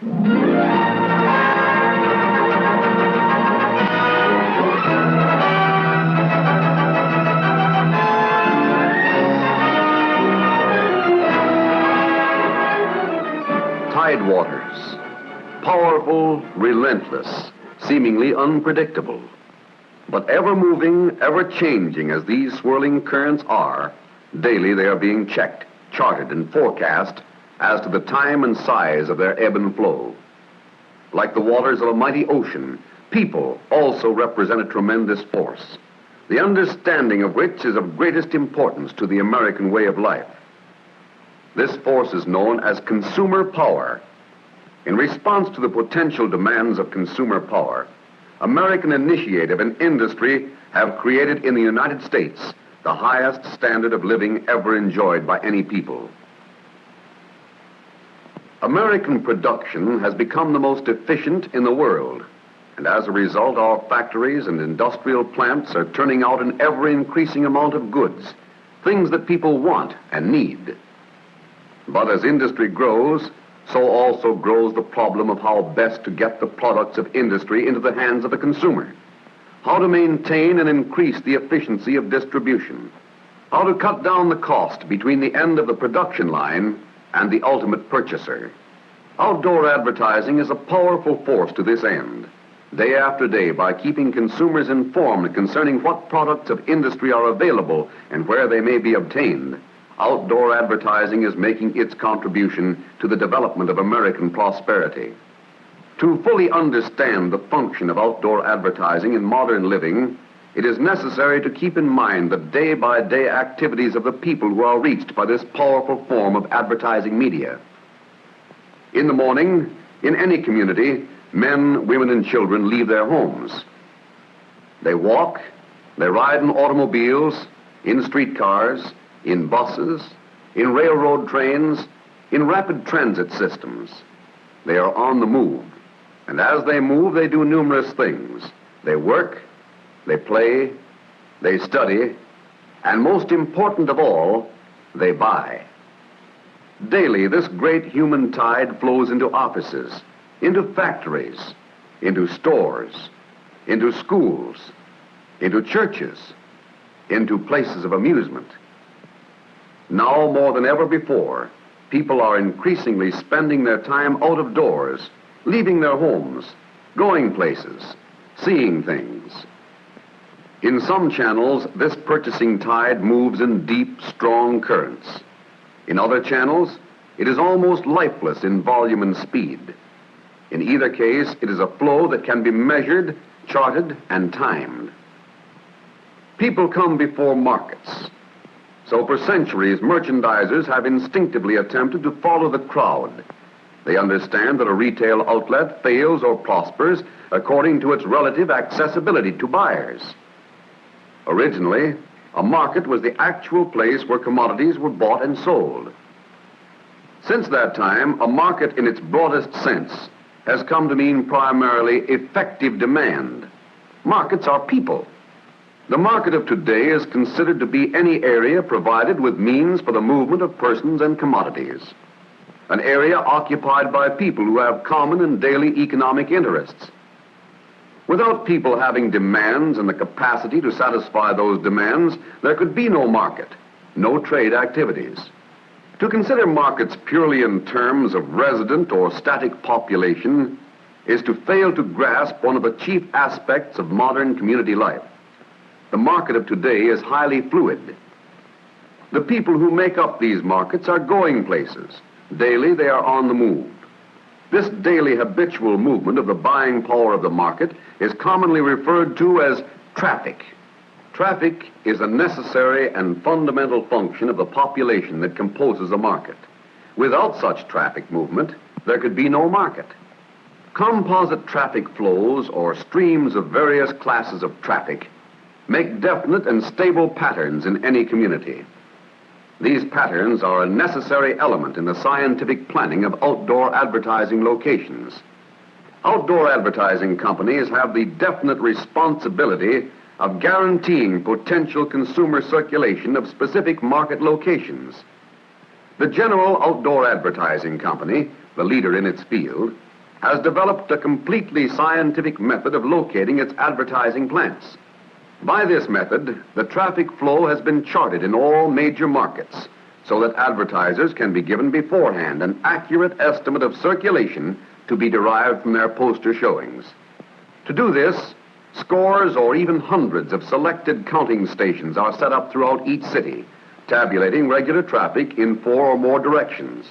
Tidewaters. Powerful, relentless, seemingly unpredictable. But ever moving, ever changing as these swirling currents are, daily they are being checked, charted, and forecast as to the time and size of their ebb and flow. Like the waters of a mighty ocean, people also represent a tremendous force, the understanding of which is of greatest importance to the American way of life. This force is known as consumer power. In response to the potential demands of consumer power, American initiative and industry have created in the United States the highest standard of living ever enjoyed by any people. American production has become the most efficient in the world, and as a result, our factories and industrial plants are turning out an ever-increasing amount of goods, things that people want and need. But as industry grows, so also grows the problem of how best to get the products of industry into the hands of the consumer, how to maintain and increase the efficiency of distribution, how to cut down the cost between the end of the production line and the ultimate purchaser. Outdoor advertising is a powerful force to this end. Day after day, by keeping consumers informed concerning what products of industry are available and where they may be obtained, outdoor advertising is making its contribution to the development of American prosperity. To fully understand the function of outdoor advertising in modern living, it is necessary to keep in mind the day-by-day activities of the people who are reached by this powerful form of advertising media. In the morning, in any community, men, women, and children leave their homes. They walk, they ride in automobiles, in streetcars, in buses, in railroad trains, in rapid transit systems. They are on the move, and as they move, they do numerous things. They work, they play, they study, and most important of all, they buy. Daily, this great human tide flows into offices, into factories, into stores, into schools, into churches, into places of amusement. Now more than ever before, people are increasingly spending their time out of doors, leaving their homes, going places, seeing things. In some channels, this purchasing tide moves in deep, strong currents. In other channels, it is almost lifeless in volume and speed. In either case, it is a flow that can be measured, charted, and timed. People come before markets. So for centuries, merchandisers have instinctively attempted to follow the crowd. They understand that a retail outlet fails or prospers according to its relative accessibility to buyers. Originally, a market was the actual place where commodities were bought and sold. Since that time, a market in its broadest sense has come to mean primarily effective demand. Markets are people. The market of today is considered to be any area provided with means for the movement of persons and commodities. An area occupied by people who have common and daily economic interests. Without people having demands and the capacity to satisfy those demands, there could be no market, no trade activities. To consider markets purely in terms of resident or static population is to fail to grasp one of the chief aspects of modern community life. The market of today is highly fluid. The people who make up these markets are going places. Daily, they are on the move. This daily habitual movement of the buying power of the market is commonly referred to as traffic. Traffic is a necessary and fundamental function of the population that composes a market. Without such traffic movement, there could be no market. Composite traffic flows, or streams of various classes of traffic, make definite and stable patterns in any community. These patterns are a necessary element in the scientific planning of outdoor advertising locations. Outdoor advertising companies have the definite responsibility of guaranteeing potential consumer circulation of specific market locations. The General Outdoor Advertising Company, the leader in its field, has developed a completely scientific method of locating its advertising plants. By this method, the traffic flow has been charted in all major markets so that advertisers can be given beforehand an accurate estimate of circulation to be derived from their poster showings. To do this, scores or even hundreds of selected counting stations are set up throughout each city, tabulating regular traffic in 4 or more directions.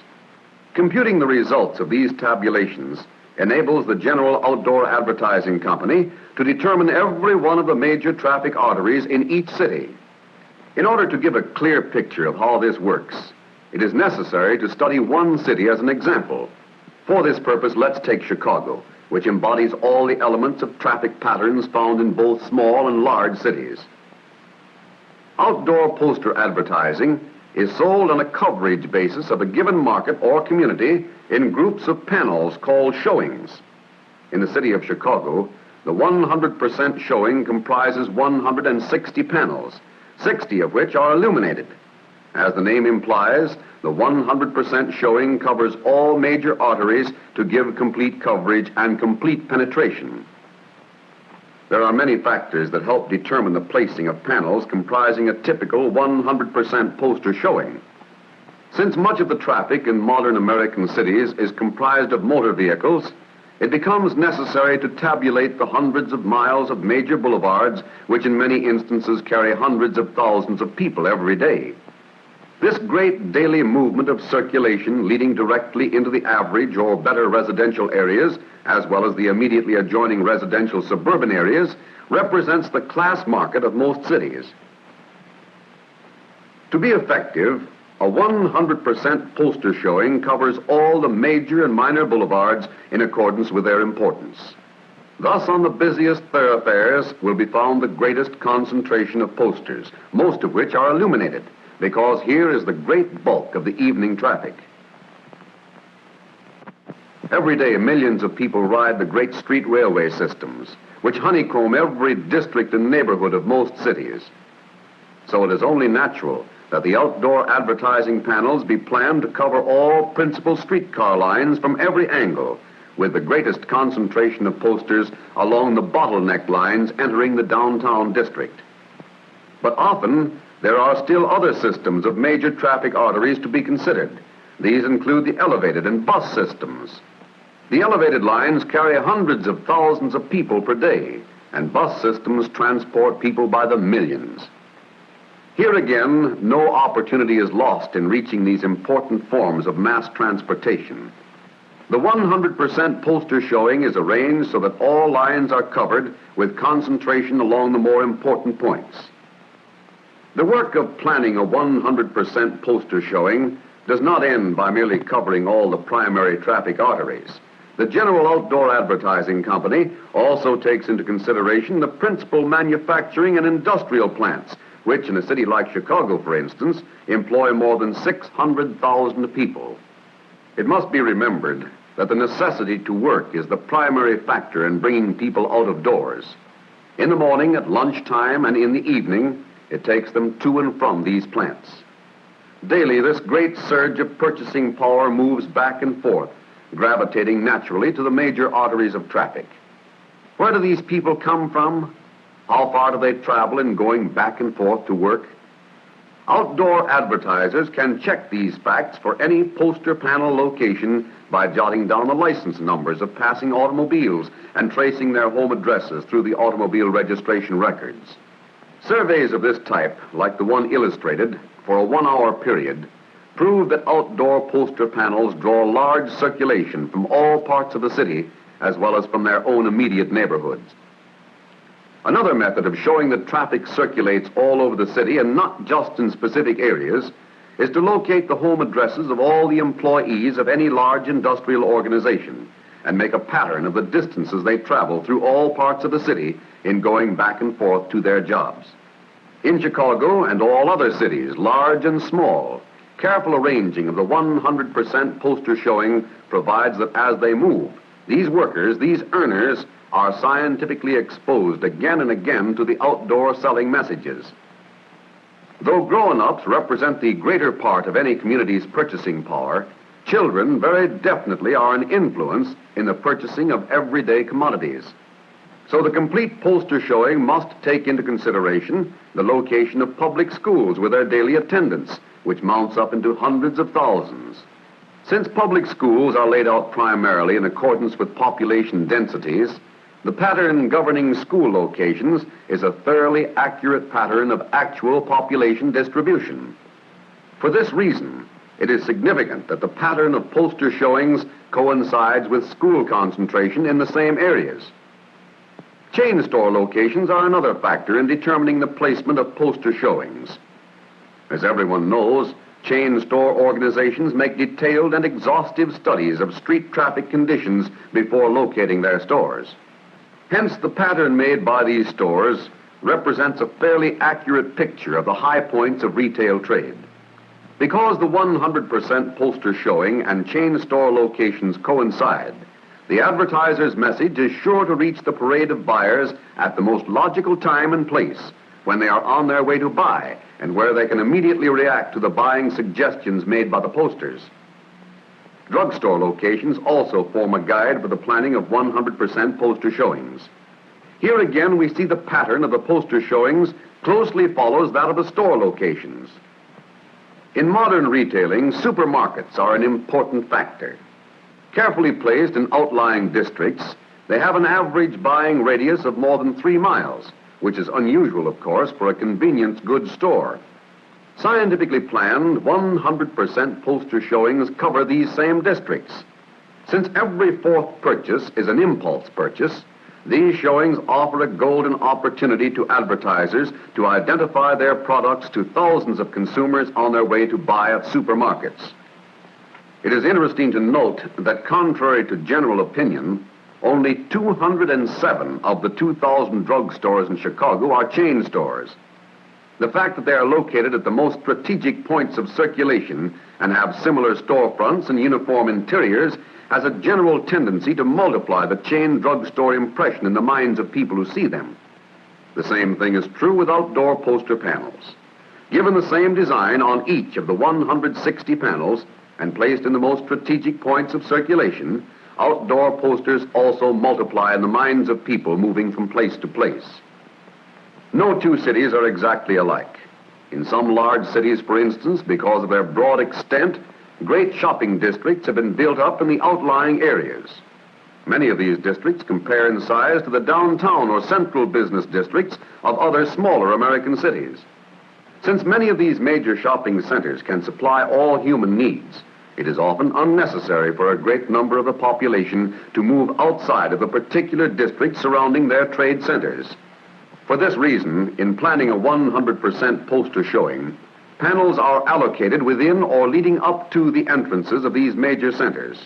Computing the results of these tabulations enables the General Outdoor Advertising Company to determine every one of the major traffic arteries in each city. In order to give a clear picture of how this works, it is necessary to study one city as an example. For this purpose, let's take Chicago, which embodies all the elements of traffic patterns found in both small and large cities. Outdoor poster advertising is sold on a coverage basis of a given market or community in groups of panels called showings. In the city of Chicago, the 100% showing comprises 160 panels, 60 of which are illuminated. As the name implies, the 100% showing covers all major arteries to give complete coverage and complete penetration. There are many factors that help determine the placing of panels comprising a typical 100% poster showing. Since much of the traffic in modern American cities is comprised of motor vehicles, it becomes necessary to tabulate the hundreds of miles of major boulevards, which in many instances carry hundreds of thousands of people every day. This great daily movement of circulation leading directly into the average or better residential areas, as well as the immediately adjoining residential suburban areas, represents the class market of most cities. To be effective, a 100% poster showing covers all the major and minor boulevards in accordance with their importance. Thus, on the busiest thoroughfares will be found the greatest concentration of posters, most of which are illuminated, because here is the great bulk of the evening traffic. Every day, millions of people ride the great street railway systems, which honeycomb every district and neighborhood of most cities. So it is only natural that the outdoor advertising panels be planned to cover all principal streetcar lines from every angle, with the greatest concentration of posters along the bottleneck lines entering the downtown district. But often, there are still other systems of major traffic arteries to be considered. These include the elevated and bus systems. The elevated lines carry hundreds of thousands of people per day, and bus systems transport people by the millions. Here again, no opportunity is lost in reaching these important forms of mass transportation. The 100% poster showing is arranged so that all lines are covered with concentration along the more important points. The work of planning a 100% poster showing does not end by merely covering all the primary traffic arteries. The General Outdoor Advertising Company also takes into consideration the principal manufacturing and industrial plants, which in a city like Chicago, for instance, employ more than 600,000 people. It must be remembered that the necessity to work is the primary factor in bringing people out of doors. In the morning, at lunchtime, and in the evening, it takes them to and from these plants. Daily, this great surge of purchasing power moves back and forth, gravitating naturally to the major arteries of traffic. Where do these people come from? How far do they travel in going back and forth to work? Outdoor advertisers can check these facts for any poster panel location by jotting down the license numbers of passing automobiles and tracing their home addresses through the automobile registration records. Surveys of this type, like the one illustrated, for a 1-hour period, prove that outdoor poster panels draw large circulation from all parts of the city, as well as from their own immediate neighborhoods. Another method of showing that traffic circulates all over the city and not just in specific areas is to locate the home addresses of all the employees of any large industrial organization and make a pattern of the distances they travel through all parts of the city in going back and forth to their jobs. In Chicago and all other cities, large and small, careful arranging of the 100% poster showing provides that as they move, these workers, these earners, are scientifically exposed again and again to the outdoor selling messages. Though grown-ups represent the greater part of any community's purchasing power, Children very definitely are an influence in the purchasing of everyday commodities. So the complete poster showing must take into consideration the location of public schools with their daily attendance, which mounts up into hundreds of thousands. Since public schools are laid out primarily in accordance with population densities, the pattern governing school locations is a thoroughly accurate pattern of actual population distribution. For this reason, it is significant that the pattern of poster showings coincides with school concentration in the same areas. Chain store locations are another factor in determining the placement of poster showings. As everyone knows, chain store organizations make detailed and exhaustive studies of street traffic conditions before locating their stores. Hence, the pattern made by these stores represents a fairly accurate picture of the high points of retail trade. Because the 100% poster showing and chain store locations coincide, the advertiser's message is sure to reach the parade of buyers at the most logical time and place, when they are on their way to buy and where they can immediately react to the buying suggestions made by the posters. Drugstore locations also form a guide for the planning of 100% poster showings. Here again we see the pattern of the poster showings closely follows that of the store locations. In modern retailing, supermarkets are an important factor. Carefully placed in outlying districts, they have an average buying radius of more than 3 miles, which is unusual, of course, for a convenience goods store. Scientifically planned, 100% poster showings cover these same districts. Since every fourth purchase is an impulse purchase, these showings offer a golden opportunity to advertisers to identify their products to thousands of consumers on their way to buy at supermarkets. It is interesting to note that contrary to general opinion, only 207 of the 2,000 drugstores in Chicago are chain stores. The fact that they are located at the most strategic points of circulation and have similar storefronts and uniform interiors has a general tendency to multiply the chain drugstore impression in the minds of people who see them. The same thing is true with outdoor poster panels. Given the same design on each of the 160 panels and placed in the most strategic points of circulation, outdoor posters also multiply in the minds of people moving from place to place. No two cities are exactly alike. In some large cities, for instance, because of their broad extent, great shopping districts have been built up in the outlying areas. Many of these districts compare in size to the downtown or central business districts of other smaller American cities. Since many of these major shopping centers can supply all human needs, it is often unnecessary for a great number of the population to move outside of the particular district surrounding their trade centers. For this reason, in planning a 100% poster showing, panels are allocated within or leading up to the entrances of these major centers.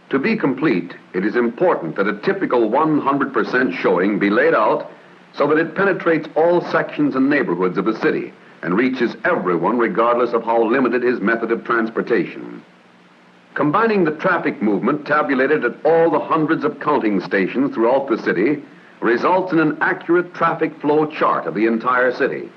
To be complete, it is important that a typical 100% showing be laid out so that it penetrates all sections and neighborhoods of the city and reaches everyone regardless of how limited his method of transportation. Combining the traffic movement tabulated at all the hundreds of counting stations throughout the city results in an accurate traffic flow chart of the entire city.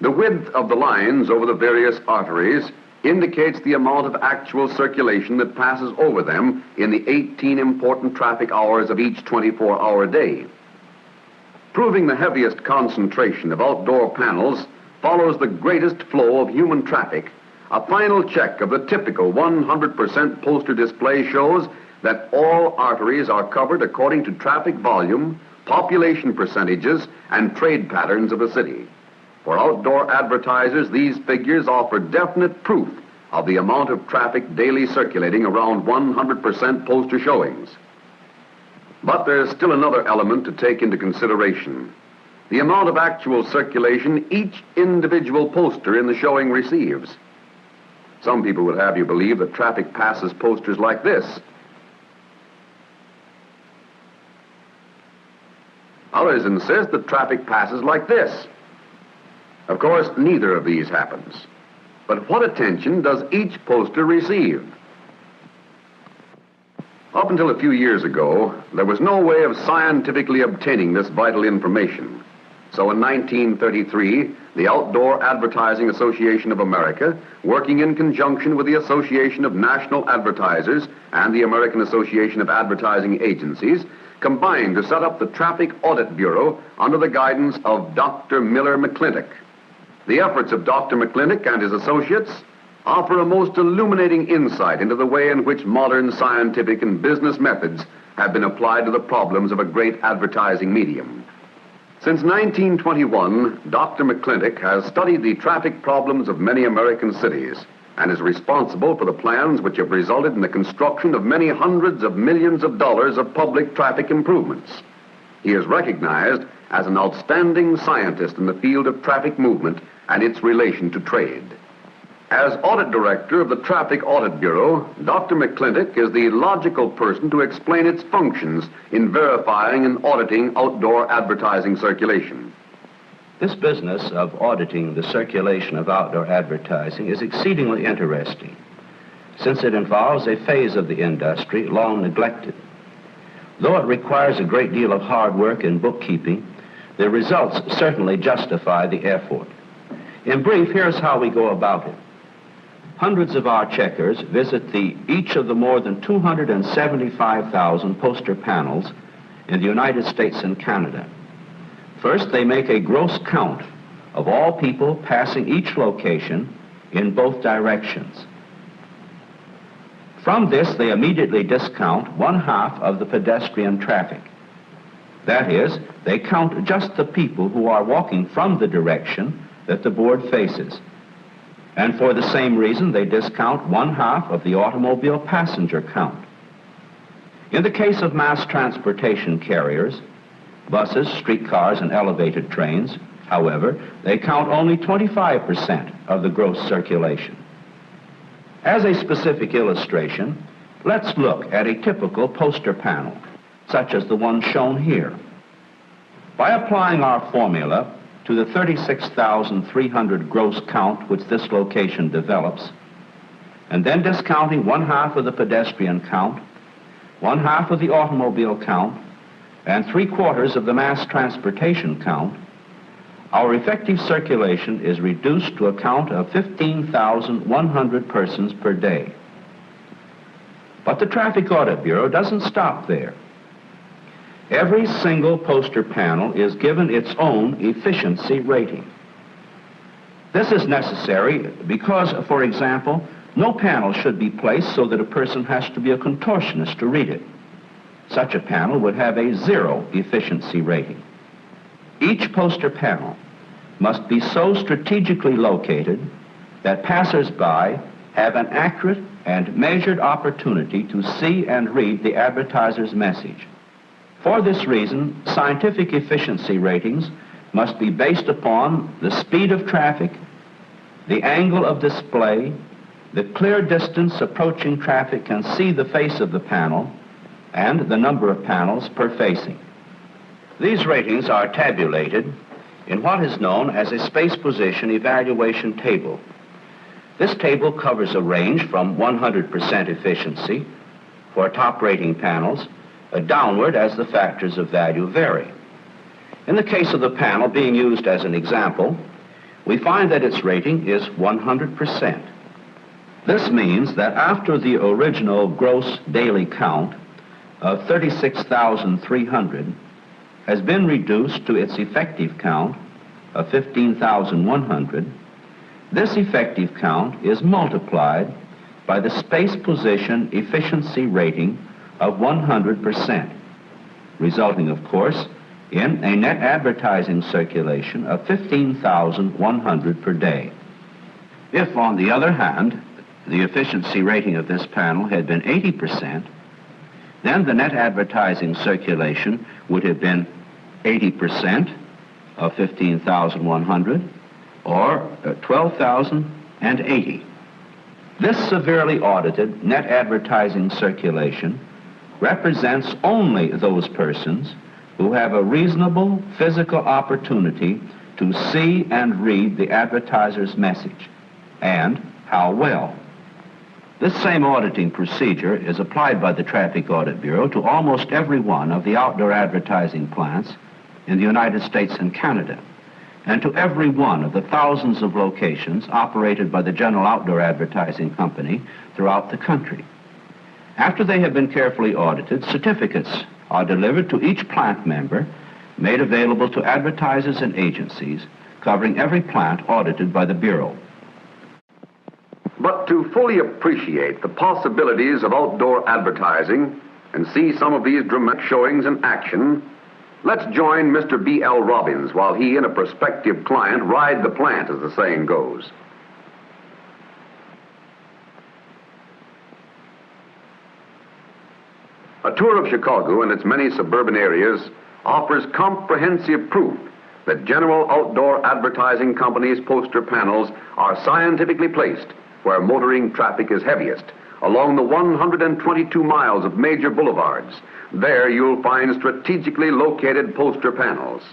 The width of the lines over the various arteries indicates the amount of actual circulation that passes over them in the 18 important traffic hours of each 24-hour day. Proving the heaviest concentration of outdoor panels follows the greatest flow of human traffic, a final check of the typical 100% poster display shows that all arteries are covered according to traffic volume, population percentages, and trade patterns of the city. For outdoor advertisers, these figures offer definite proof of the amount of traffic daily circulating around 100% poster showings. But there's still another element to take into consideration: the amount of actual circulation each individual poster in the showing receives. Some people would have you believe that traffic passes posters like this. Others insist that traffic passes like this. Of course, neither of these happens. But what attention does each poster receive? Up until a few years ago, there was no way of scientifically obtaining this vital information. So in 1933, the Outdoor Advertising Association of America, working in conjunction with the Association of National Advertisers and the American Association of Advertising Agencies, combined to set up the Traffic Audit Bureau under the guidance of Dr. Miller McClintock. The efforts of Dr. McClintock and his associates offer a most illuminating insight into the way in which modern scientific and business methods have been applied to the problems of a great advertising medium. Since 1921, Dr. McClintock has studied the traffic problems of many American cities and is responsible for the plans which have resulted in the construction of many hundreds of millions of dollars of public traffic improvements. He is recognized as an outstanding scientist in the field of traffic movement and its relation to trade. As audit director of the Traffic Audit Bureau, Dr. McClintock is the logical person to explain its functions in verifying and auditing outdoor advertising circulation. This business of auditing the circulation of outdoor advertising is exceedingly interesting, since it involves a phase of the industry long neglected. Though it requires a great deal of hard work and bookkeeping, the results certainly justify the effort. In brief, here's how we go about it. Hundreds of our checkers visit each of the more than 275,000 poster panels in the United States and Canada. First, they make a gross count of all people passing each location in both directions. From this, they immediately discount 1/2 of the pedestrian traffic. That is, they count just the people who are walking from the direction that the board faces. And for the same reason, they discount 1/2 of the automobile passenger count. In the case of mass transportation carriers, buses, streetcars, and elevated trains, however, they count only 25% of the gross circulation. As a specific illustration, let's look at a typical poster panel, such as the one shown here. By applying our formula to the 36,300 gross count which this location develops, and then discounting 1/2 of the pedestrian count, 1/2 of the automobile count, and 3/4 of the mass transportation count, our effective circulation is reduced to a count of 15,100 persons per day. But the Traffic Audit Bureau doesn't stop there. Every single poster panel is given its own efficiency rating. This is necessary because, for example, no panel should be placed so that a person has to be a contortionist to read it. Such a panel would have a 0 efficiency rating. Each poster panel must be so strategically located that passers-by have an accurate and measured opportunity to see and read the advertiser's message. For this reason, scientific efficiency ratings must be based upon the speed of traffic, the angle of display, the clear distance approaching traffic can see the face of the panel, and the number of panels per facing. These ratings are tabulated in what is known as a space position evaluation table. This table covers a range from 100% efficiency for top rating panels downward as the factors of value vary. In the case of the panel being used as an example, we find that its rating is 100%. This means that after the original gross daily count of 36,300 has been reduced to its effective count of 15,100, this effective count is multiplied by the space position efficiency rating of 100%, resulting, of course, in a net advertising circulation of 15,100 per day. If, on the other hand, the efficiency rating of this panel had been 80%, then the net advertising circulation would have been 80% of 15,100, or 12,080. This severely audited net advertising circulation represents only those persons who have a reasonable physical opportunity to see and read the advertiser's message, and how well. This same auditing procedure is applied by the Traffic Audit Bureau to almost every one of the outdoor advertising plants in the United States and Canada, and to every one of the thousands of locations operated by the General Outdoor Advertising Company throughout the country. After they have been carefully audited, certificates are delivered to each plant member, made available to advertisers and agencies covering every plant audited by the Bureau. But to fully appreciate the possibilities of outdoor advertising and see some of these dramatic showings in action, let's join Mr. B.L. Robbins while he and a prospective client ride the plant, as the saying goes. A tour of Chicago and its many suburban areas offers comprehensive proof that General Outdoor Advertising Company's poster panels are scientifically placed where motoring traffic is heaviest, along the 122 miles of major boulevards. There you'll find strategically located poster panels.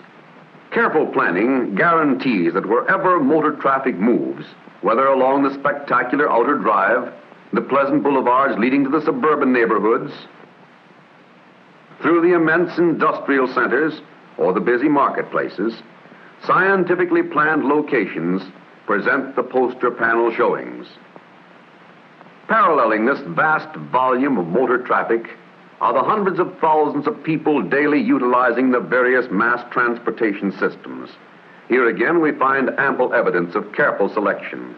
Careful planning guarantees that wherever motor traffic moves, whether along the spectacular outer drive, the pleasant boulevards leading to the suburban neighborhoods, through the immense industrial centers, or the busy marketplaces, scientifically planned locations present the poster panel showings. Paralleling this vast volume of motor traffic are the hundreds of thousands of people daily utilizing the various mass transportation systems. Here again we find ample evidence of careful selection.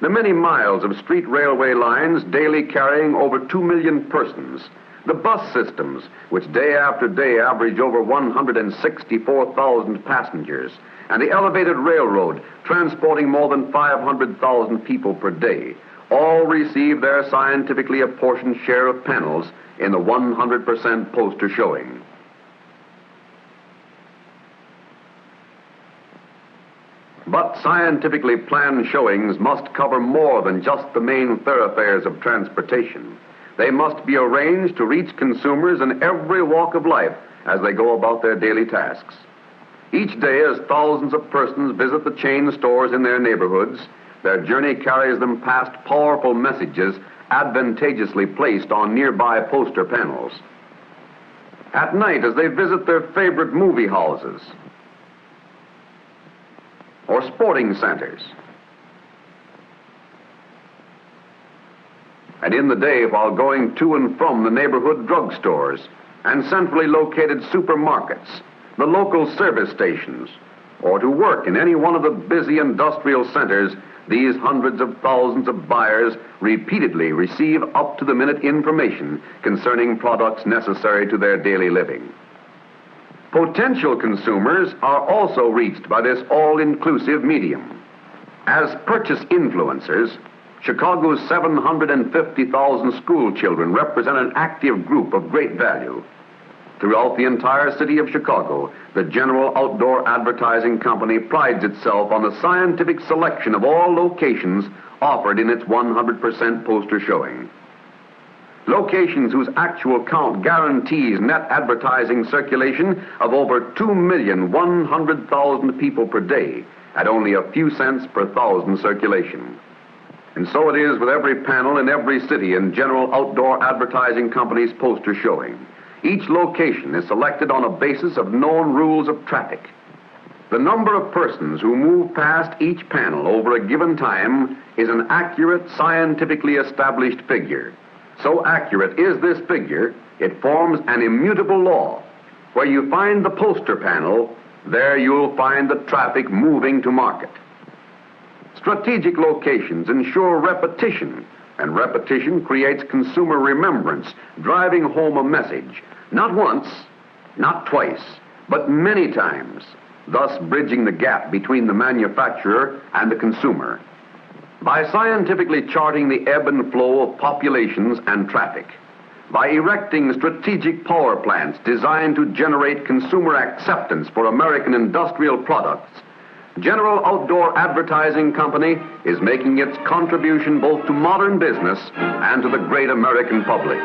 The many miles of street railway lines daily carrying over 2 million persons, the bus systems, which day after day average over 164,000 passengers, and the elevated railroad, transporting more than 500,000 people per day, all receive their scientifically apportioned share of panels in the 100% poster showing. But scientifically planned showings must cover more than just the main thoroughfares of transportation. They must be arranged to reach consumers in every walk of life as they go about their daily tasks. Each day, as thousands of persons visit the chain stores in their neighborhoods, their journey carries them past powerful messages advantageously placed on nearby poster panels. At night, as they visit their favorite movie houses or sporting centers, and in the day while going to and from the neighborhood drugstores and centrally located supermarkets, the local service stations, or to work in any one of the busy industrial centers, these hundreds of thousands of buyers repeatedly receive up-to-the-minute information concerning products necessary to their daily living. Potential consumers are also reached by this all-inclusive medium. As purchase influencers, Chicago's 750,000 school children represent an active group of great value. Throughout the entire city of Chicago, the General Outdoor Advertising Company prides itself on the scientific selection of all locations offered in its 100% poster showing. Locations whose actual count guarantees net advertising circulation of over 2,100,000 people per day at only a few cents per thousand circulation. And so it is with every panel in every city in General Outdoor Advertising Company's poster showing. Each location is selected on a basis of known rules of traffic. The number of persons who move past each panel over a given time is an accurate, scientifically established figure. So accurate is this figure, it forms an immutable law. Where you find the poster panel, there you'll find the traffic moving to market. Strategic locations ensure repetition, and repetition creates consumer remembrance, driving home a message, not once, not twice, but many times, thus bridging the gap between the manufacturer and the consumer. By scientifically charting the ebb and flow of populations and traffic, by erecting strategic power plants designed to generate consumer acceptance for American industrial products, General Outdoor Advertising Company is making its contribution both to modern business and to the great American public.